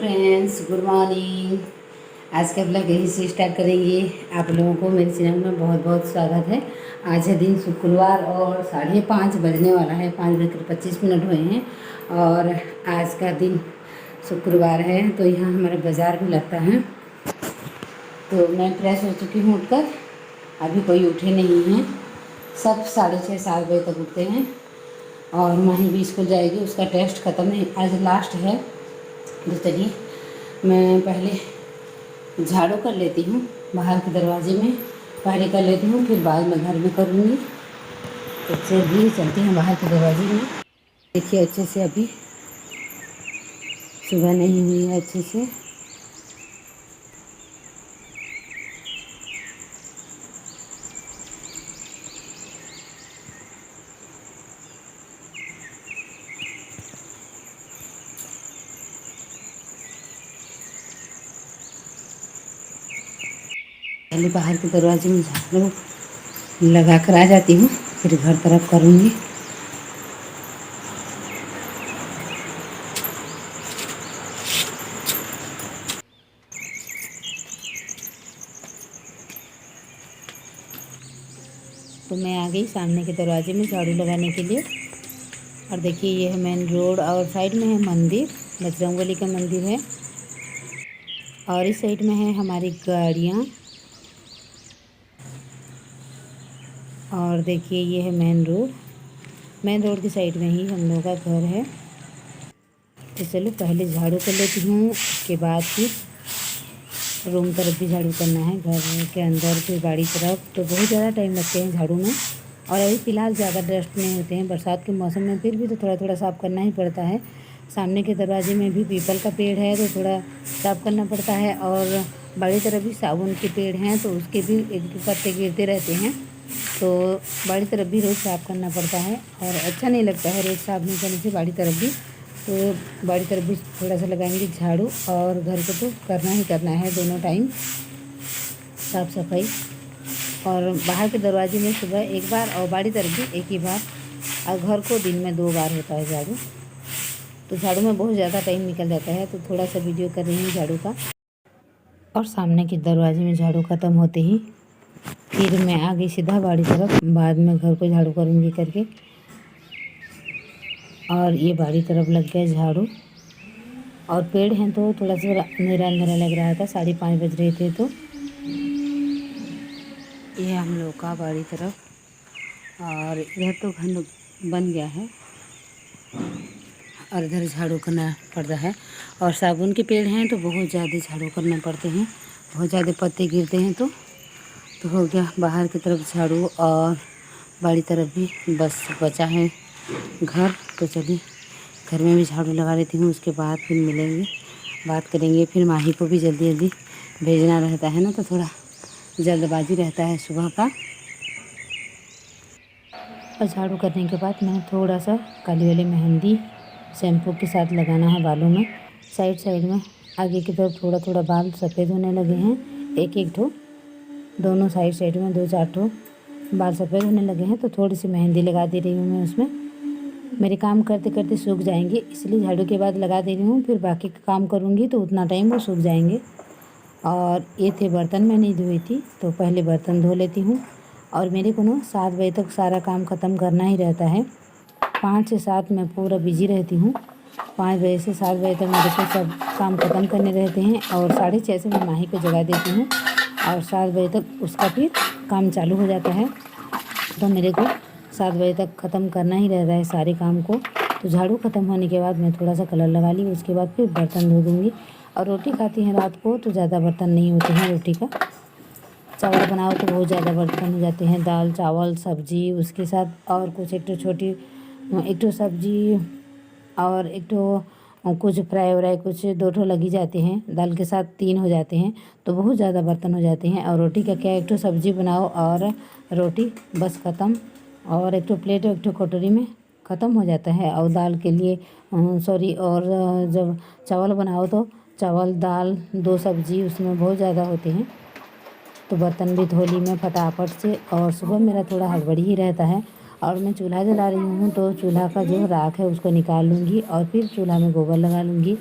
Friends, good morning. आज का blog यहीं से स्टार्ट करेंगे। आप लोगों को मेरे चैनल में बहुत बहुत स्वागत है। आज है दिन शुक्रवार और 5:30 बजने वाला है। 5:25 हुए हैं और आज का दिन शुक्रवार है तो यहाँ हमारा बाज़ार भी लगता है। तो मैं फ्रेश हो चुकी हूँ उठकर। अभी कोई उठे नहीं हैं, सब 6:30-7 बजे तक उठते हैं। और माही भी स्कूल जाएगी, उसका टेस्ट ख़त्म नहीं, आज लास्ट है। तो चलिए मैं पहले झाड़ू कर लेती हूँ, बाहर के दरवाजे में पहले कर लेती हूँ, फिर बाद में घर में करूँगी। तो चलिए चलती हैं बाहर के दरवाजे में। देखिए अच्छे से अभी सुबह नहीं हुई है अच्छे से। पहले बाहर के दरवाजे में झाड़ू लगा कर आ जाती हूँ, फिर घर तरफ करूँगी। तो मैं आ गई सामने के दरवाजे में झाड़ू लगाने के लिए। और देखिए ये है मेन रोड और साइड में है मंदिर, बजरंगबली का मंदिर है। और इस साइड में है हमारी गाड़ियाँ। और देखिए ये है मेन रोड की साइड में ही हम लोगों का घर है। तो चलो पहले झाड़ू कर लेती हूँ, उसके बाद फिर रूम तरफ भी झाड़ू करना है, घर के अंदर फिर बाड़ी तरफ। तो बहुत ज़्यादा टाइम लगते हैं झाड़ू में। और अभी फ़िलहाल ज़्यादा डस्ट नहीं होते हैं बरसात के मौसम में, फिर भी तो थोड़ा थोड़ा साफ़ करना ही पड़ता है। सामने के दरवाजे में भी पीपल का पेड़ है तो थोड़ा साफ़ करना पड़ता है। और बाड़ी तरफ भी सागवान के पेड़ हैं तो उसके भी एक पत्ते गिरते रहते हैं, तो बाड़ी तरफ भी रोज़ साफ़ करना पड़ता है। और अच्छा नहीं लगता है रोज़ साफ़ नहीं करने से बाड़ी तरफ भी। तो बाड़ी तरफ भी थोड़ा सा लगाएंगे झाड़ू, और घर को तो करना ही करना है दोनों टाइम साफ़ सफाई। और बाहर के दरवाजे में सुबह एक बार और बाड़ी तरफ भी एक ही बार, और घर को दिन में 2 बार होता है झाड़ू। तो झाड़ू में बहुत ज़्यादा टाइम निकल जाता है, तो थोड़ा सा वीडियो कर रही हूँ झाड़ू का। और सामने के दरवाजे में झाड़ू ख़त्म होते ही फिर मैं आ गई सीधा बाड़ी तरफ, बाद में घर को झाड़ू करूँगी करके। और ये बाड़ी तरफ लग गया झाड़ू। और पेड़ हैं तो थोड़ा सा अंधेरा अंधेरा लग रहा था, 5:30 बज रहे थे। तो ये हम लोग का बाड़ी तरफ। और इधर तो घर बन गया है और इधर झाड़ू करना पड़ता है। और सागवान के पेड़ हैं तो बहुत ज़्यादा झाड़ू करना पड़ते हैं, बहुत ज़्यादा पत्ते गिरते हैं। तो हो गया बाहर की तरफ झाड़ू, और बाड़ी तरफ भी बस बचा है घर। तो चलिए घर में भी झाड़ू लगा लेती हूँ, उसके बाद फिर मिलेंगे, बात करेंगे। फिर माही को भी जल्दी जल्दी भेजना रहता है ना, तो थोड़ा जल्दबाजी रहता है सुबह का। और झाड़ू करने के बाद मैंने थोड़ा सा काली वाली मेहंदी शैम्पू के साथ लगाना है बालों में, साइड साइड में। आगे की तरफ थोड़ा थोड़ा बाल सफ़ेद होने लगे हैं, एक एक ठो, दोनों साइड साइड में 2-4 ठो बाल सफ़ेद होने लगे हैं। तो थोड़ी सी मेहंदी लगा दे रही हूँ मैं उसमें। मेरे काम करते करते सूख जाएंगे, इसलिए झाड़ू के बाद लगा दे रही हूँ, फिर बाकी का काम करूँगी तो उतना टाइम वो सूख जाएंगे। और ये थे बर्तन मैं नहीं धोई थी, तो पहले बर्तन धो लेती हूँ। और मेरे को ना 7 बजे तक सारा काम ख़त्म करना ही रहता है। 5 से 7 मैं पूरा बिजी रहती हूँ। 5 बजे से 7 बजे तक मेरे को सब काम ख़त्म करने रहते हैं। और 6:30 से मैं माही को जगा देती हूँ, और 7 बजे तक उसका फिर काम चालू हो जाता है। तो मेरे को 7 बजे तक ख़त्म करना ही रहता है सारे काम को। तो झाड़ू ख़त्म होने के बाद मैं थोड़ा सा कलर लगा ली, उसके बाद फिर बर्तन धो दूँगी। और रोटी खाती हैं रात को तो ज़्यादा बर्तन नहीं होते हैं रोटी का। चावल बनाओ तो बहुत ज़्यादा बर्तन हो जाते हैं, दाल चावल सब्जी उसके साथ, और कुछ एक ठो सब्जी, और एक ठो कुछ फ्राई व्राई कुछ 2 ठो लग ही जाते हैं, दाल के साथ 3 हो जाते हैं। तो बहुत ज़्यादा बर्तन हो जाते हैं। और रोटी का क्या, एक ठो सब्जी बनाओ और रोटी बस ख़त्म। और एक ठो प्लेट एक ठो कटोरी में ख़त्म हो जाता है। और दाल के लिए सॉरी, और जब चावल बनाओ तो चावल दाल 2 सब्जी उसमें बहुत ज़्यादा होते हैं। तो बर्तन भी धो ली मैं फटाफट से। और सुबह मेरा थोड़ा हड़बड़ी ही रहता है। और मैं चूल्हा जला रही हूँ, तो चूल्हा का जो राख है उसको निकाल लूँगी, और फिर चूल्हा में गोबर लगा लूँगी।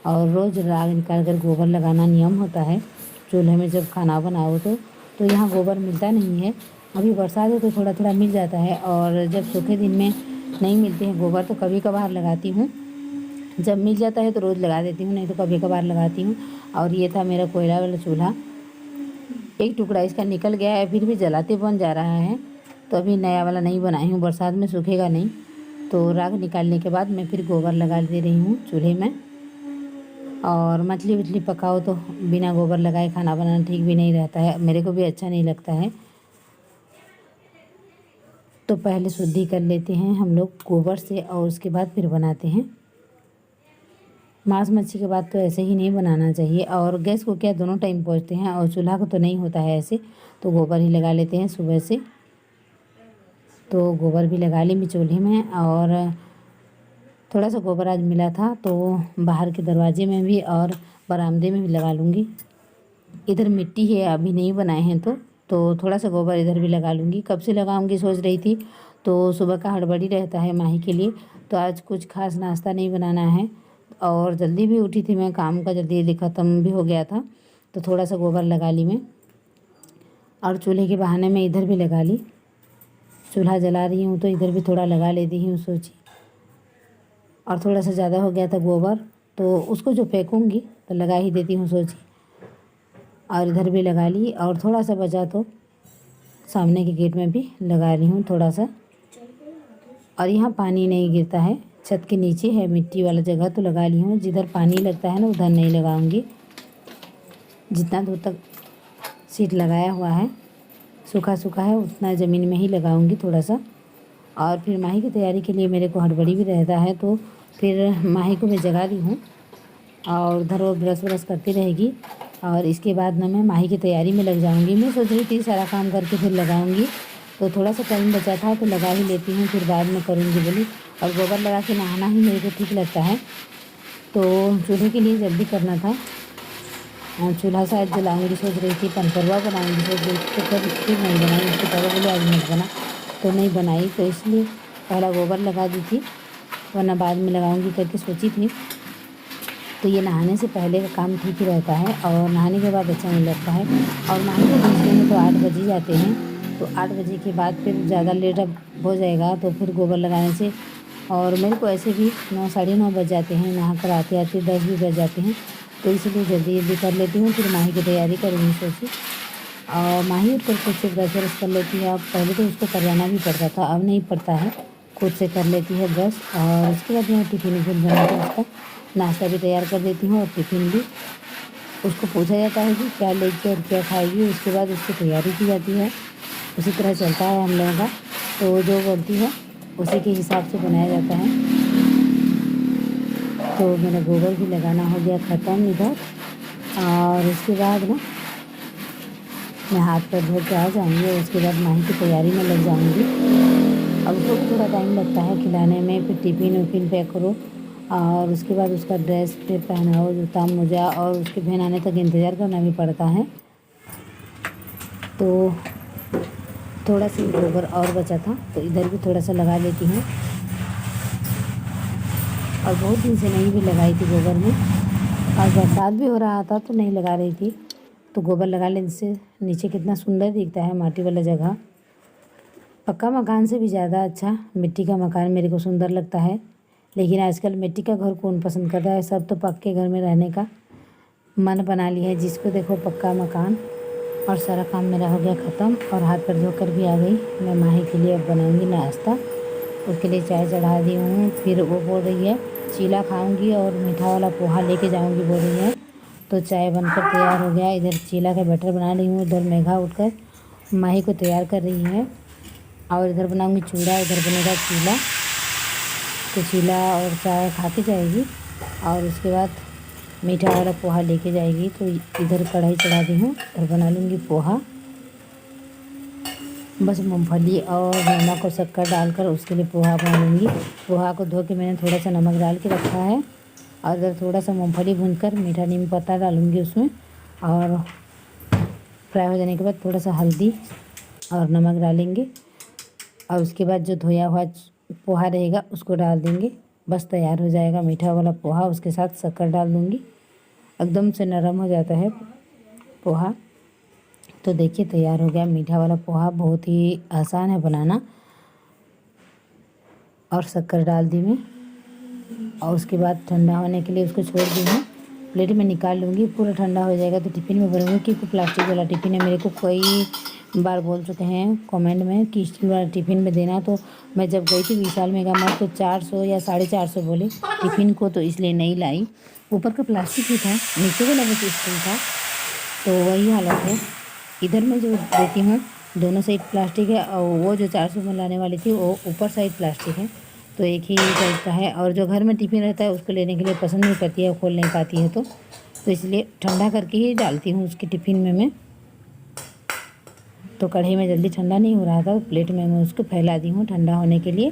और रोज़ राख निकाल कर गोबर लगाना नियम होता है चूल्हे में जब खाना बनाओ तो यहाँ गोबर मिलता नहीं है। अभी बरसात है तो थोड़ा थोड़ा मिल जाता है, और जब सूखे दिन में नहीं मिलते हैं गोबर तो कभी कभार लगाती हूँ। जब मिल जाता है तो रोज़ लगा देती हूँ, नहीं तो कभी कभार लगाती हूँ। और ये था मेरा कोयला वाला चूल्हा, एक टुकड़ा इसका निकल गया है, फिर भी जलाते बन जा रहा है। तो अभी नया वाला नहीं बनाई हूँ, बरसात में सूखेगा नहीं। तो राख निकालने के बाद मैं फिर गोबर लगा दे रही हूँ चूल्हे में। और मछली वछली पकाओ तो बिना गोबर लगाए खाना बनाना ठीक भी नहीं रहता है, मेरे को भी अच्छा नहीं लगता है। तो पहले शुद्धि कर लेते हैं हम लोग गोबर से, और उसके बाद फिर बनाते हैं। मांस मच्छी के बाद तो ऐसे ही नहीं बनाना चाहिए। और गैस को क्या दोनों टाइम पोंछते हैं, और चूल्हा को तो नहीं होता है ऐसे, तो गोबर ही लगा लेते हैं सुबह से। तो गोबर भी लगा ली मैं चूल्हे में, और थोड़ा सा गोबर आज मिला था तो बाहर के दरवाजे में भी और बरामदे में भी लगा लूँगी। इधर मिट्टी है, अभी नहीं बनाए हैं तो थोड़ा सा गोबर इधर भी लगा लूँगी। कब से लगाऊंगी सोच रही थी, तो सुबह का हड़बड़ी रहता है माही के लिए, तो आज कुछ खास नाश्ता नहीं बनाना है, और जल्दी भी उठी थी मैं, काम का जल्दी जल्दी ख़त्म भी हो गया था, तो थोड़ा सा गोबर लगा ली मैं। और चूल्हे के बहाने में इधर भी लगा ली, चूल्हा जला रही हूँ तो इधर भी थोड़ा लगा लेती हूँ सोची। और थोड़ा सा ज़्यादा हो गया था गोबर, तो उसको जो फेंकूँगी तो लगा ही देती हूँ सोची। और इधर भी लगा ली, और थोड़ा सा बचा तो सामने के गेट में भी लगा ली हूँ थोड़ा सा। और यहाँ पानी नहीं गिरता है, छत के नीचे है मिट्टी वाला जगह, तो लगा ली हूँ। जिधर पानी लगता है ना उधर नहीं लगाऊंगी, जितना दूर तक सीट लगाया हुआ है सूखा सूखा है उतना ज़मीन में ही लगाऊंगी थोड़ा सा। और फिर माही की तैयारी के लिए मेरे को हड़बड़ी भी रहता है, तो फिर माही को मैं जगा दी हूँ, और उधर वो ब्रश ब्रश करती रहेगी। और इसके बाद ना मैं माही की तैयारी में लग जाऊँगी। मैं सोच रही थी सारा काम करके फिर लगाऊँगी, तो थोड़ा सा टाइम बचा था तो लगा ही लेती हूँ, फिर बाद में करूँगी बोली। और गोबर लगा के नहाना ही मेरे को ठीक लगता है, तो चूल्हे के लिए जल्दी करना था। चूल्हा शायद जलाऊँगी सोच रही थी, पनपरवा बनाऊँगी सोच रही थी, तो फिर नहीं बनाई। उसके पहले बोले आज मत बना, तो नहीं बनाई, तो इसलिए पहला गोबर लगा दी थी, वरना बाद में लगाऊँगी करके सोची थी। तो ये नहाने से पहले का काम ठीक ही रहता है, और नहाने के बाद अच्छा नहीं लगता है। और नहाने के बीच में तो 8 बज ही जाते हैं, तो 8 बजे के बाद फिर ज़्यादा लेट अब हो जाएगा तो फिर गोबर लगाने से। और मेरे को ऐसे भी 9 साढ़े 9 बज जाते हैं, नहा कर आते आते 10 भी बज जाते हैं, तो इसलिए जल्दी जल्दी कर लेती हूँ। फिर माही की तैयारी करूँगी सोची। और माही उठ कर खुद से ब्रश व्रश कर लेती है। अब पहले तो उसको करवाना भी पड़ता था, अब नहीं पड़ता है, खुद से कर लेती है ब्रश। और उसके बाद मैं टिफ़िन विफिन बना कर उसका नाश्ता भी तैयार कर देती हूँ, और टिफ़िन भी उसको पूछा जाता है कि क्या लेगी और क्या खाएगी, उसके बाद उसकी तैयारी की जाती है। उसी तरह चलता है हम लोगों का, तो जो बोलती है उसी के हिसाब से बनाया जाता है। तो मेरा गोबर भी लगाना हो गया ख़त्म इधर, और उसके बाद ना मैं हाथ पैर धो के आ जाऊँगी, और उसके बाद माही की तैयारी में लग जाऊँगी। अब उसको भी थोड़ा टाइम लगता है खिलाने में, फिर टिफ़िन विफ़िन पैक करो, और उसके बाद उसका ड्रेस फिर पहनाओ, जूता मोजा, और उसके बहन आने तक इंतज़ार करना भी पड़ता है। तो थोड़ा सा गोबर और बचा था तो इधर भी थोड़ा सा लगा लेती हूँ, और बहुत दिन से नहीं भी लगाई थी गोबर में, और बरसात भी हो रहा था तो नहीं लगा रही थी। तो गोबर लगा लेने से नीचे कितना सुंदर दिखता है माटी वाला जगह। पक्का मकान से भी ज़्यादा अच्छा मिट्टी का मकान मेरे को सुंदर लगता है, लेकिन आजकल मिट्टी का घर कौन पसंद करता है, सब तो पक्के घर में रहने का मन बना लिया है, जिसको देखो पक्का मकान। और सारा काम मेरा हो गया ख़त्म, और हाथ पैर धोकर भी आ गई। मैं माही के लिए अब बनाऊँगी नाश्ता, उसके लिए चाय चढ़ा दी हूँ। फिर वो बोल रही है चीला खाऊंगी और मीठा वाला पोहा लेके जाऊंगी बोल रही है, तो चाय बनकर तैयार हो गया। इधर चीला का बैटर बना रही हूँ, इधर मेघा उठकर माही को तैयार कर रही है, और इधर बनाऊंगी चूड़ा, इधर बनेगा चीला। तो चीला और चाय खा के जाएगी, और उसके बाद मीठा वाला पोहा लेके जाएगी। तो इधर कढ़ाई चढ़ा दी हूँ, इधर बना लूँगी पोहा। बस मूंगफली और नमक और शक्कर डालकर उसके लिए पोहा बना लूँगी। पोहा को धो के मैंने थोड़ा सा नमक डाल के रखा है, और इधर थोड़ा सा मूंगफली भूनकर मीठा नीम पत्ता डालूँगी उसमें, और फ्राई हो जाने के बाद थोड़ा सा हल्दी और नमक डालेंगे, और उसके बाद जो धोया हुआ पोहा रहेगा उसको डाल देंगे। बस तैयार हो जाएगा मीठा वाला पोहा। उसके साथ शक्कर डाल दूँगी, एकदम से नरम हो जाता है पोहा। तो देखिए तैयार हो गया मीठा वाला पोहा, बहुत ही आसान है बनाना। और शक्कर डाल दी मैं और उसके बाद ठंडा होने के लिए उसको छोड़ दी हूँ। प्लेट में निकाल लूँगी, पूरा ठंडा हो जाएगा तो टिफ़िन में भरूँगी, क्योंकि प्लास्टिक वाला टिफ़िन है। मेरे को कई बार बोल चुके हैं कमेंट में कि स्टील वाला टिफ़िन में देना। तो मैं जब गई थी विशाल मेगा मार्ट तो 400 या 450 बोले टिफ़िन को, तो इसलिए नहीं लाई। ऊपर का प्लास्टिक ही था, नीचे वाला बस स्टील था, तो वही हालत है। इधर मैं जो देती हूँ दोनों साइड प्लास्टिक है, और वो जो 400 में लाने वाली थी वो ऊपर साइड प्लास्टिक है, तो एक ही टाइप का है। और जो घर में टिफ़िन रहता है उसको लेने के लिए पसंद नहीं करती है, खोल नहीं पाती है, तो इसलिए ठंडा करके ही डालती हूँ उसके टिफ़िन में मैं। तो कढ़ाई में जल्दी ठंडा नहीं हो रहा था, तो प्लेट में मैं उसको फैला दी हूँ ठंडा होने के लिए।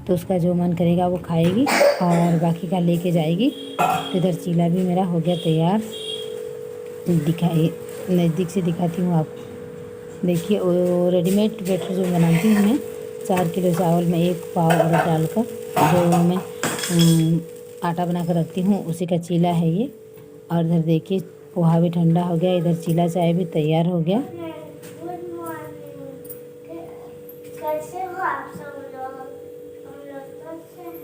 तो उसका जो मन करेगा वो खाएगी और बाकी का लेके जाएगी। तो इधर चीला भी मेरा हो गया तैयार। दिखाइए, नज़दीक से दिखाती हूँ आपको। देखिए वो रेडीमेड बैटर जो बनाती हूँ मैं 4 किलो चावल में 1 पाव उड़द डालकर, जो मैं आटा बना कर रखती हूँ, उसी का चीला है ये। और इधर देखिए पोहा भी ठंडा हो गया, इधर चीला चाय भी तैयार हो गया। Good morning. कैसे हो आप सब लोग? हम लोग तो अच्छे हैं।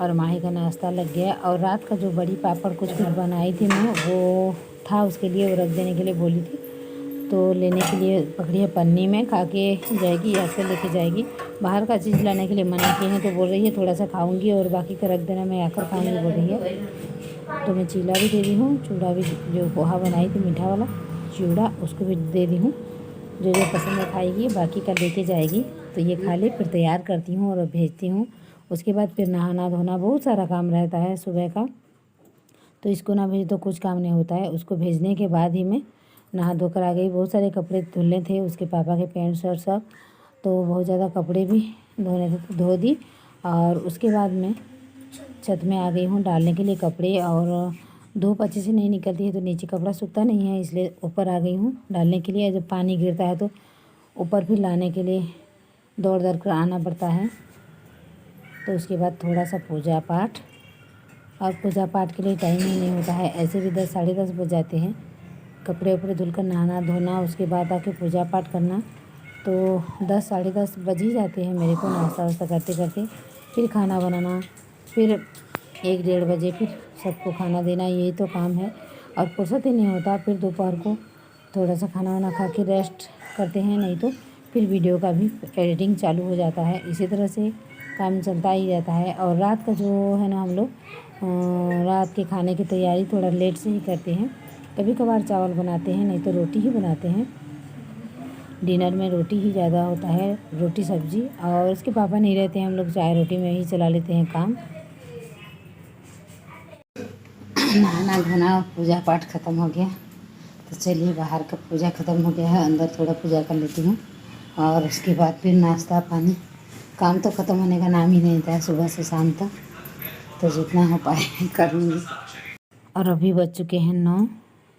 और माही का नाश्ता लग गया। और रात का जो बड़ी पापड़ कुछ बनाई थी मैं, वो था उसके लिए, वो रख देने के लिए बोली थी, तो लेने के लिए पकड़ी है पन्नी में, खा के जाएगी या फिर लेके जाएगी। बाहर का चीज़ लाने के लिए मना किए हैं, तो बोल रही है थोड़ा सा खाऊंगी और बाकी का रख देना, मैं आकर खाऊंगी बोल रही है। तो मैं चीला भी दे दी हूँ, चूड़ा भी, जो पोहा बनाई थी मीठा वाला चूड़ा उसको भी दे दी हूँ। जो जो पसंद है खाएगी, बाकी का लेके जाएगी। तो ये खा ले, फिर तैयार करती हूँ और भेजती हूँ। उसके बाद फिर नहाना धोना बहुत सारा काम रहता है सुबह का, तो इसको ना भेज तो कुछ काम नहीं होता है। उसको भेजने के बाद ही मैं नहा धोकर आ गई। बहुत सारे कपड़े धुलने थे, उसके पापा के पैंट शर्ट सब, तो बहुत ज़्यादा कपड़े भी धोने थे, तो धो दी। और उसके बाद मैं छत में आ गई हूँ डालने के लिए कपड़े। और धूप अच्छे से नहीं निकलती है तो नीचे कपड़ा सूखता नहीं है, इसलिए ऊपर आ गई हूँ डालने के लिए। जब पानी गिरता है तो ऊपर फिर लाने के लिए दौड़ दौड़ कर आना पड़ता है। तो उसके बाद थोड़ा सा पूजा पाठ, और पूजा पाठ के लिए टाइम ही नहीं होता है, ऐसे भी 10 साढ़े 10 बज जाते हैं। कपड़े उपड़े धुलकर नहाना धोना, उसके बाद आके पूजा पाठ करना, तो 10 साढ़े 10 बज ही जाते हैं मेरे को नाश्ता वास्ता करते करते। फिर खाना बनाना, फिर 1 डेढ़ बजे फिर सबको खाना देना, यही तो काम है। और फुर्सत ही नहीं होता। फिर दोपहर को थोड़ा सा खाना वाना खा के रेस्ट करते हैं, नहीं तो फिर वीडियो का भी एडिटिंग चालू हो जाता है। इसी तरह से काम चलता ही रहता है। और रात का जो है ना, हम लोग रात के खाने की तैयारी थोड़ा लेट से ही करते हैं। कभी कभार चावल बनाते हैं, नहीं तो रोटी ही बनाते हैं। डिनर में रोटी ही ज़्यादा होता है, रोटी सब्जी। और उसके पापा नहीं रहते हैं, हम लोग चाय रोटी में ही चला लेते हैं काम। नहाना धोना पूजा पाठ ख़त्म हो गया, तो चलिए बाहर का पूजा ख़त्म हो गया है, अंदर थोड़ा पूजा कर लेती हूँ। और उसके बाद फिर नाश्ता पानी, काम तो ख़त्म होने का नाम ही नहीं था सुबह से शाम तक, तो जितना हो पाए कर लूँगी। और अभी बज चुके हैं 9,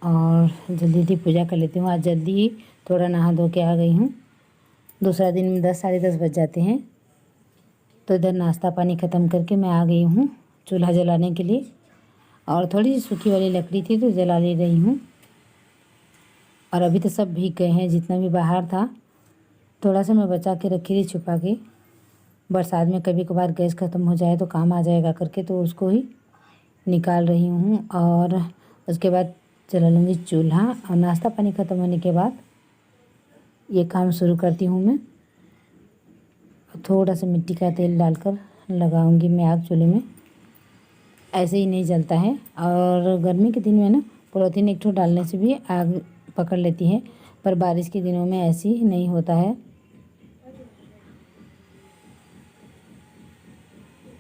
और जल्दी जल्दी पूजा कर लेती हूँ। आज जल्दी ही थोड़ा नहा धो के आ गई हूँ। दूसरा दिन में 10 साढ़े 10 बज जाते हैं। तो इधर नाश्ता पानी ख़त्म करके मैं आ गई हूँ चूल्हा जलाने के लिए। और थोड़ी सी सूखी वाली लकड़ी थी तो जला ले रही हूँ। और अभी तो सब भीग गए हैं, जितना भी बाहर था थोड़ा सा मैं बचा के रखी थी छुपा के, बरसात में कभी कभार गैस ख़त्म हो जाए तो काम आ जाएगा करके, तो उसको ही निकाल रही हूँ। और उसके बाद जला लूँगी चूल्हा। और नाश्ता पानी ख़त्म होने के बाद ये काम शुरू करती हूँ मैं। थोड़ा सा मिट्टी का तेल डालकर लगाऊंगी मैं आग चूल्हे में, ऐसे ही नहीं जलता है। और गर्मी के दिन में ना पॉलीथीन एक ठो डालने से भी आग पकड़ लेती है, पर बारिश के दिनों में ऐसे ही नहीं होता है।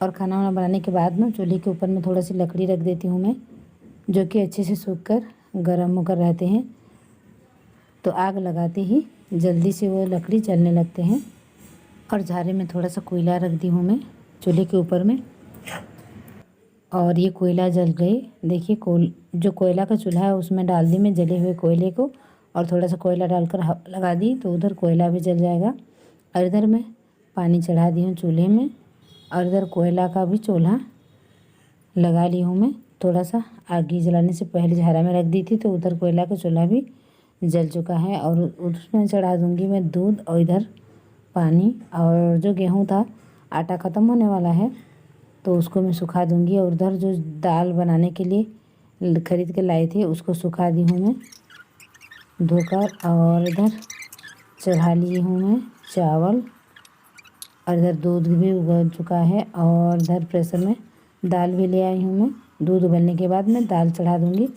और खाना वाना बनाने के बाद ना चूल्हे के ऊपर में थोड़ा सी लकड़ी रख देती हूँ मैं, जो कि अच्छे से सूख कर गर्म होकर रहते हैं। तो आग लगाते ही जल्दी से वो लकड़ी जलने लगते हैं। और झारे में थोड़ा सा कोयला रख दी हूँ मैं चूल्हे के ऊपर में, और ये कोयला जल गए। देखिए जो कोयला का चूल्हा है उसमें डाल दी मैं जले हुए कोयले को, और थोड़ा सा कोयला डालकर लगा दी, तो उधर कोयला भी जल जाएगा। और इधर मैं पानी चढ़ा दी हूँ चूल्हे में और इधर कोयला का भी चूल्हा लगा ली हूँ मैं। थोड़ा सा आग जलाने से पहले झारा में रख दी थी तो उधर कोयला का चूल्हा भी जल चुका है और उसमें चढ़ा दूँगी मैं दूध और इधर पानी। और जो गेहूँ था आटा ख़त्म होने वाला है तो उसको मैं सुखा दूँगी। और उधर जो दाल बनाने के लिए ख़रीद के लाए थे उसको सुखा दी हूँ मैं धोकर। और इधर चढ़ा ली हूँ मैं चावल और इधर दूध भी उबल चुका है और इधर प्रेशर में दाल भी ले आई हूँ मैं। दूध उबलने के बाद मैं दाल चढ़ा दूँगी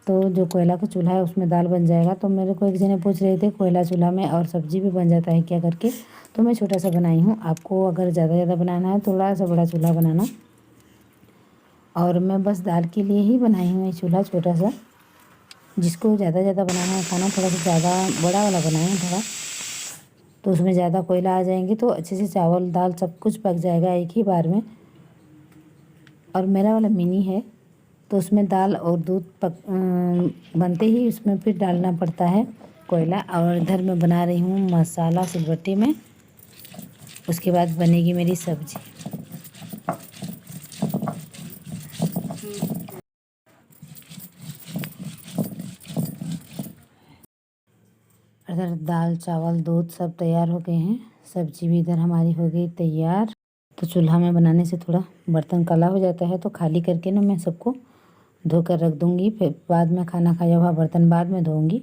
तो जो कोयला का चूल्हा है उसमें दाल बन जाएगा। तो मेरे को एक जने पूछ रहे थे कोयला चूल्हा में और सब्ज़ी भी बन जाता है क्या करके, तो मैं छोटा सा बनाई हूँ। आपको अगर ज़्यादा बनाना है थोड़ा सा बड़ा चूल्हा बनाना। और मैं बस दाल के लिए ही बनाई हूँ ये चूल्हा छोटा सा। जिसको ज़्यादा बनाना है खाना थोड़ा सा ज़्यादा बड़ा वाला बनाएं थोड़ा, तो उसमें ज़्यादा कोयला आ जाएंगे तो अच्छे से चावल दाल सब कुछ पक जाएगा एक ही बार में। और मेरा वाला मिनी है तो उसमें दाल और दूध बनते ही उसमें फिर डालना पड़ता है कोयला। और इधर मैं बना रही हूँ मसाला सिलबट्टी में, उसके बाद बनेगी मेरी सब्जी। इधर दाल चावल दूध सब तैयार हो गए हैं, सब्जी भी इधर हमारी हो गई तैयार। तो चूल्हा में बनाने से थोड़ा बर्तन काला हो जाता है तो खाली करके ना मैं सबको धोकर रख दूँगी। फिर बाद में खाना खाया हुआ बर्तन बाद में धोऊँगी,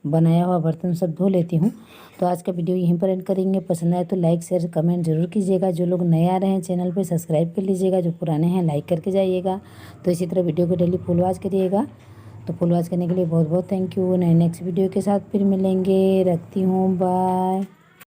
बनाया हुआ बर्तन सब धो लेती हूँ। तो आज का वीडियो यहीं पर एंड करेंगे। पसंद आए तो लाइक शेयर कमेंट ज़रूर कीजिएगा। जो लोग नए आ रहे हैं चैनल पे सब्सक्राइब कर लीजिएगा, जो पुराने हैं लाइक करके जाइएगा। तो इसी तरह वीडियो को डेली फुल वॉच करिएगा। तो फुल वॉच करने के लिए बहुत बहुत थैंक यू। नए नेक्स्ट वीडियो के साथ फिर मिलेंगे। रखती हूँ, बाय।